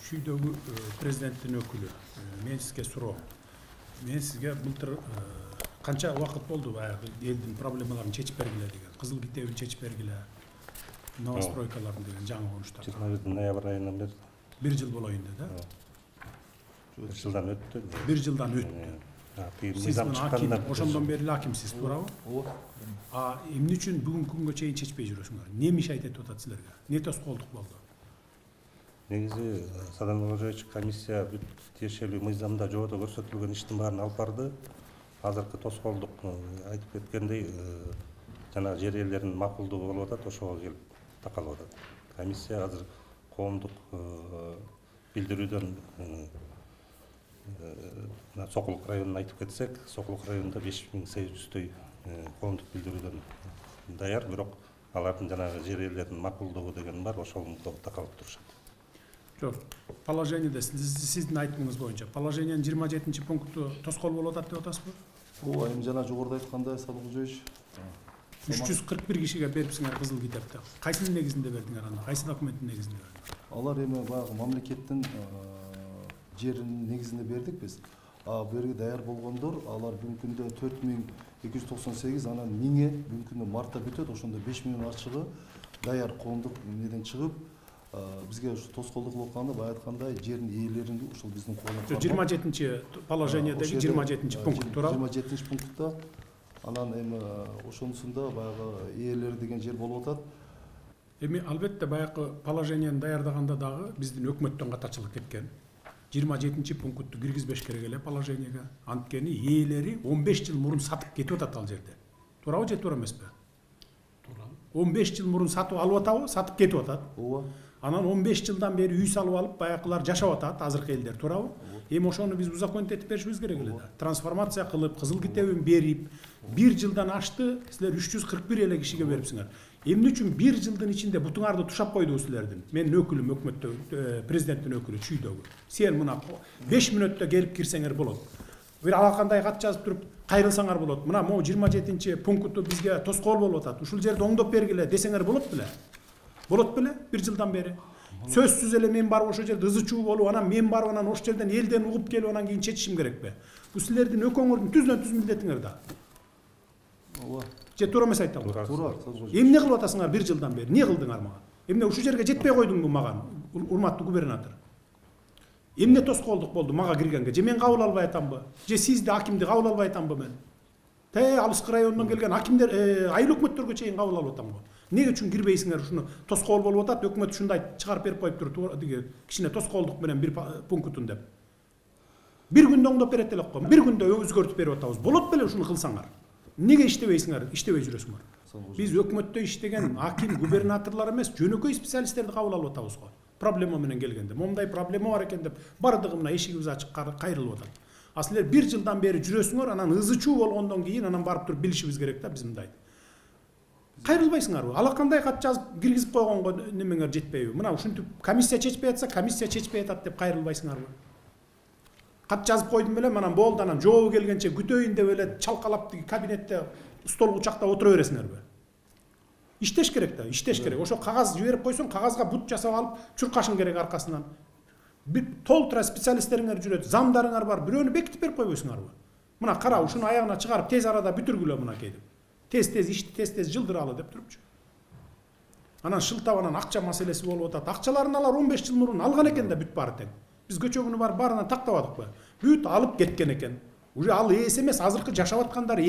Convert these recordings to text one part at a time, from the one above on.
Шүйдөгү президенттин өкүлү. Мен сизге суроо. Мен сизге былтыр канча убакыт болду баягы элдин проблемаларын чечип бергиле деген. Кызыл китебин чечип бергиле. Новостройкаларын деген жаңы конуштар. 21 ноябрь айынан бери. 1 жыл болоюн да. 1 жылдан өттү. 1 жылдан өттү. Сиз аким, ошондон бери акимсиз, туурабы? Ооба. Эмне үчүн бүгүнкү күнгө чейин чечпей жүрөсүңөр? Не мешайт этип атат силерге? Не тоскоолдук болду? Негизи Садан Ожоевич комиссия бүт тиешелүү мыйзамда жободо көрсөтүлгөн иштин баарын алып барды. Азыркы тоскоолдук айтып кеткендей жана жер ээлеринин макулдугу болуп атат, ошого келип такалып атат. Комиссия азыр коомдук билдирүүдөн Сокулук районун айтып кетсек, Сокулук районунда 5800 коомдук билдирүүдөн даяр, бирок алардын жанагы жер ээлеринин макулдугу деген бар, ошого такалып турушат. Жок, положениеде сиздин айтымыңыз боюнча положениянын 27-пункту тоскоол болуп атат деп атасызбы? Ооба, эми жана жогоруда айткандай Садык Кожоевич 341 кишиге берипсиңер кызыл китепти. Кайсынын негизинде бердиңер аны? Кайсы документтин негизинде бердиңер? Алар эми баягы мамлекеттин жеринин негизинде бердик биз. Бул жерге даяр болгондор, алар бүгүнкү күндө 4298, анан 1000 бүгүнкү күндө мартта бүтөт, ошондо 5000 ачыгы даяр коомдук эмнеден чыгып, бизге ушу тоскоолдук болуп атканда баягы айткандай жердин ээлерин ушул биздин колдон 27 положениедеги 27 пункт туурабы? 27 пунктта анан эми ошонусунда баягы ээлери деген жер болуп атат. Эми албетте баягы положенияны даярдаганда дагы биздин өкмөттөн катачылык кеткен. 27 пунктту киргизбеш керек эле положенияга. Анткени ээлери 15 жыл мурун сатып кетип атат ал жерде. Туурабы же туура эмеспи? Туура. 15 жыл мурун сатып алып атабы? Сатып кетип атат. Ооба. Анан 15 жылдан бери үй салып алып, баягылар жашап атат, азыркы элдер, туурабы? Эми ошону биз узаконить этип беришибиз керек эле да. Трансформация кылып, кызыл китебин берип, 1 жылдан ашты, силер 341 эле кишиге берипсиңер. Эмне үчүн 1 жылдын ичинде бутуңарды тушап койду силердин? Менин өкүлүм өкмөттө, президенттин өкүлү Чүйдөгү. Сен мына 5 мүнөттө келип кирсеңер болот. Бир алакандай кат жазып туруп, кайрылсаңар болот. Мына могу 27 пунктту бизге тоскоол болуп атат. Ушул жерди оңдоп бергиле десеңер болот беле? Болот беле? 1 жылдан бери. Сөзсүз эле мен барып ошол жерде ызы чуу болуп, анан мен барып анан ошол жерден элден угуп келип анан кийин чечишим керекпи? Бул силердин экөөңөрдүн түздөн түз милдетиңер да. Ооба. Же туура эмес айтамбы? Туура. Эмне кылып атасыңар 1 жылдан бери? Не кылдыңар мага? Эмне ушул жерге жетпей койдуңбу мага, урматтуу губернатор? Эмне тоскоолдук болду мага киргенге? Же мен кабыл албай атамбы? Же сизди акимди кабыл албай атамбы мен? Алыскы районунан келген акимдер, айыл өкмөттөргө чейин кабыл алып атамбы? Неге үчүн кирбейсиңер ушуну? Тоскоол болуп атат, өкмөт ушундай чыгарып берип коюптур, деги кичине тоскоолдук менен 1 пунктун деп. 1 күндө оңдоп берет элек го. 1 күндө өзгөртүп берип атабыз. Болот беле ушуну кылсаңар? Неге иштебейсиңер? Иштебей жүрөсүңөр? Биз өкмөттө иштеген аким, губернаторлор эмес, жөнөкөй специалисттерди кабыл алып атабыз го. Проблема менен келгенде, момундай проблема бар экен деп, бардыгы мына эшигибиз ачык кайрылып атат. Силер 1 жылдан бери жүрөсүңөр, анан ызы чуу болгондон кийин анан барып туруп билишибиз керек да биз мындай. Кайрылбайсыңарбы? Алакандай кат жазып киргизип койгонго немеңер жетпейби? Мына ушинтип комиссия чечпей атса, комиссия чечпей атат деп кайрылбайсыңарбы? Кат жазып койдум беле, анан болду, анан жообу келгенче күтөйүн деп эле чалкалап кабинетте стол кучакта отура бересиңерби? Иштеш керек да, иштеш керек. Ошо кагаз жиберип койсоң, кагазга бут жасап алып чуркашың керек аркасынан. Толтура специалисттериңер жүрөт, замдарыңар бар, бирөөнү бекитип берип койбойсуңарбы? Мына кара, ушуну аягына чыгарып тез арада бүтүргүлө мына кейдип. Тез-тез ишти тез-тез жылдыралы деп турупчу. Анан шылтап анан акча маселеси болуп атат. Акчаларын алар 15 жыл мурун алган экен да бүт баары тең. Биз көчөгүнү барып баарынан тактабадыкпы? Бүт алып кеткен экен. Уже ал ээс эмес, азыркы жашап аткандар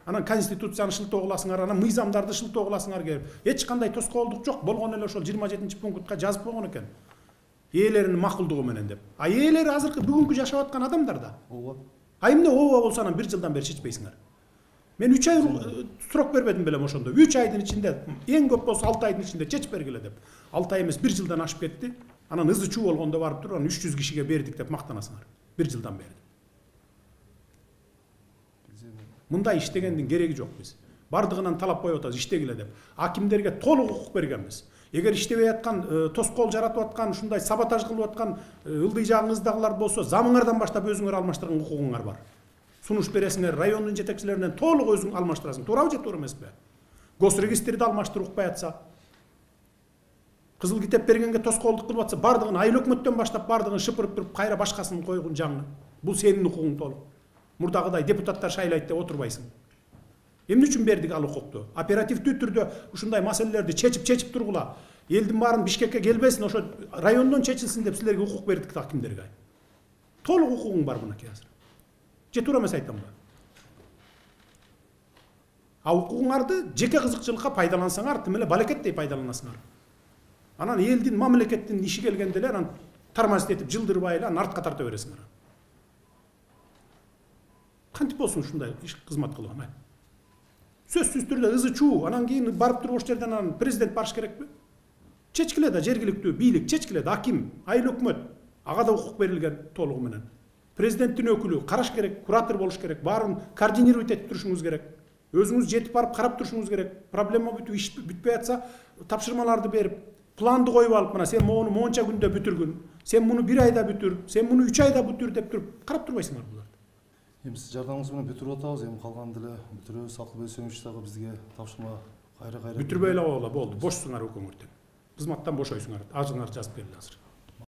Анан конституцияны шылтоо кыласыңар, анан мыйзамдарды шылтоо кыласыңар келип. Эч кандай тоскоолдук жок, болгон эле ошол 27 пунктка жазып койгон экен. Ээлеринин макулдугу менен деп. Ээлери азыркы бүгүнкү жашап аткан адамдар да. Ооба. Эмне ооба болсо анан 1 жылдан бери чечпейсиңер? Мен 3 ай срок бербедим белем ошондо. 3 айдын ичинде, эң көп болсо 6 айдын ичинде чечип бергиле деп. 6 ай эмес 1 жылдан ашып кетти. Анан ызы чуу болгондо барып туруп, анан 300 кишиге бердик деп мактанасыңар. 1 жылдан бери. Мындай иштегендин кереги жок биз. Бардыгынан талап коюп атабыз иштегиле деп. Акимдерге толук укук бергенбиз. Эгер иштебей аткан, тоскоол жаратып аткан, ушундай саботаж кылып аткан ылдый жагыңыздагылар болсо, замыңардан баштап өзүңөр алмаштырган укугуңар бар. Сунуш бересиңер, райондун жетекчилеринен толук өзүң алмаштырасың. Туурабы же туура эмеспи? Госрегистрди алмаштырып укпай атса, Кызыл китеп бергенге тоскоолдук кылып атса, бардыгын айыл өкмөттөн баштап бардыгын шыпырып туруп, кайра башкасын койгун жаңы. Бул сенин укугуң толук. Мурдагыдай депутаттар шайлайт деп отурбайсың. Эмне үчүн бердик ал укукту? Оперативдүү түрдө ушундай маселелерди чечип тургула. Элдин баарын Бишкекке келбесин, ошо райондон чечилсин деп силерге укук бердик да кимдерге. Толук укугуң бар мынакей азыр. Же туура эмес айтамбы? А укугуңарды жеке кызыкчылыкка пайдалансаңар, тим эле балекеттей пайдаланасыңар. Анан элдин, мамлекеттин иши келгенде эле анан тормозить этип жылдырбай эле анан артка тарта бересиңер. Кантип болсун ушундай иш кызмат кылган? Сөзсүз түрдө ызы чуу, анан кийин барып туруп ошол жерден анан президент барыш керекпи? Чечкиле да жергиликтүү бийлик, чечкиле да аким, айыл өкмөт, ага да укук берилген толугу менен. Президенттин өкүлү караш керек, куратор болуш керек, баарын координировать этип турушуңуз керек. Өзүңүз жетип барып карап турушуңуз керек. Проблема бүтүп, иш бүтпөй атса, тапшырмаларды берип, планды коюп алып, мына сен моуну монча күндө бүтүргүн, сен муну 1 айда бүтүр, сен муну 3 айда бүтүр деп туруп карап турбайсыңар буларды. Эми сиз жардамыңыз менен бүтүрүп атабыз, эми калган деле бүтүрөбүз. Акылбек Сөңүш дагы бизге тапшырма кайра Бүтүрбөй эле болду, болду. Бошсуңар өкөңөрдөн. Кызматтан бошойсуңар, ажыңар жазып берили азыр.